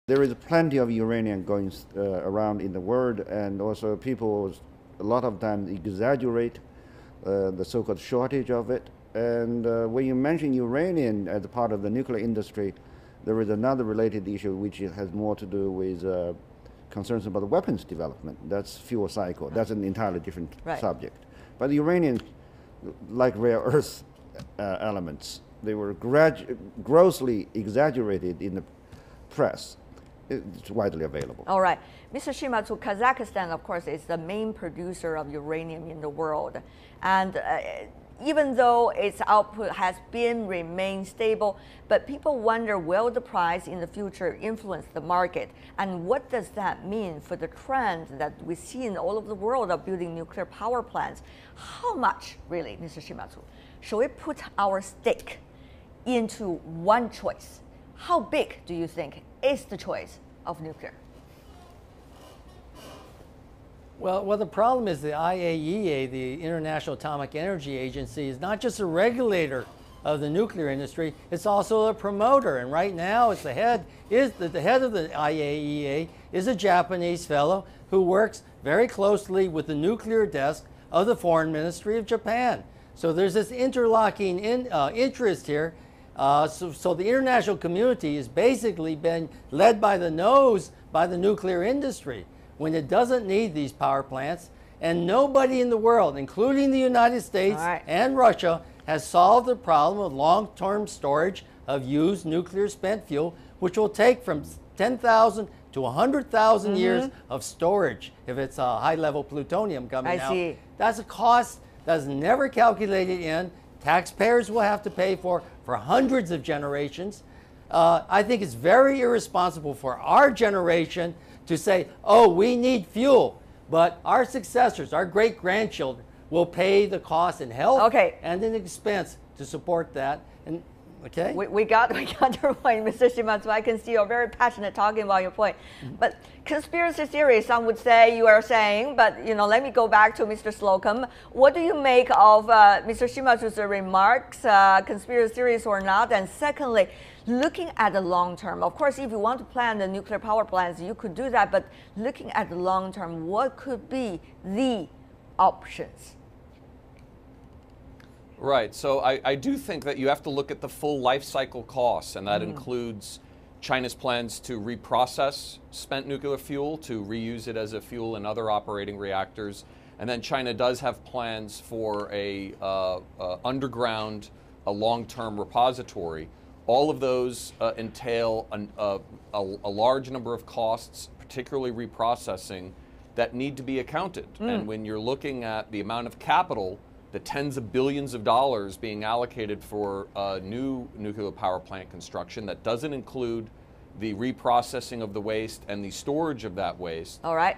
There is plenty of uranium going around in the world, and also people a lot of times exaggerate the so-called shortage of it. And when you mention uranium as part of the nuclear industry, there is another related issue which has more to do with concerns about weapons development. That's fuel cycle. That's an entirely different subject. But uranium, like rare earth elements, they were grossly exaggerated in the press. It's widely available. All right. Mr. Shimatsu, Kazakhstan, of course, is the main producer of uranium in the world. And even though its output has remained stable, but people wonder, will the price in the future influence the market? And what does that mean for the trend that we see in all over the world of building nuclear power plants? How much, really, Mr. Shimatsu, should we put our stake into one choice? How big do you think is the choice of nuclear? Well, the problem is the IAEA, the International Atomic Energy Agency, is not just a regulator of the nuclear industry, it's also a promoter. And right now, the head of the IAEA is a Japanese fellow who works very closely with the nuclear desk of the Foreign Ministry of Japan. So there's this interlocking interest here. So the international community has basically been led by the nose by the nuclear industry when it doesn't need these power plants. And nobody in the world, including the United States and Russia, has solved the problem of long-term storage of used nuclear spent fuel, which will take from 10,000 to 100,000 years of storage if it's a high-level plutonium coming out. That's a cost that's never calculated in. Taxpayers will have to pay for hundreds of generations. I think it's very irresponsible for our generation to say, oh, we need fuel, but our successors, our great-grandchildren, will pay the cost in health and in expense to support that. And we got your point, Mr. Shimatsu. I can see you're very passionate talking about your point. But conspiracy theory, some would say you are saying, but let me go back to Mr. Slocum. What do you make of Mr. Shimatsu's remarks, conspiracy theories or not? And secondly, looking at the long term, of course, if you want to plan the nuclear power plants, you could do that. But looking at the long term, what could be the options? Right. So I do think that you have to look at the full life cycle costs, and that includes China's plans to reprocess spent nuclear fuel, to reuse it as a fuel in other operating reactors. And then China does have plans for a underground, a long-term repository. All of those entail a large number of costs, particularly reprocessing, that need to be accounted. And when you're looking at the amount of capital, the tens of billions of dollars being allocated for new nuclear power plant construction, that doesn't include the reprocessing of the waste and the storage of that waste. All right.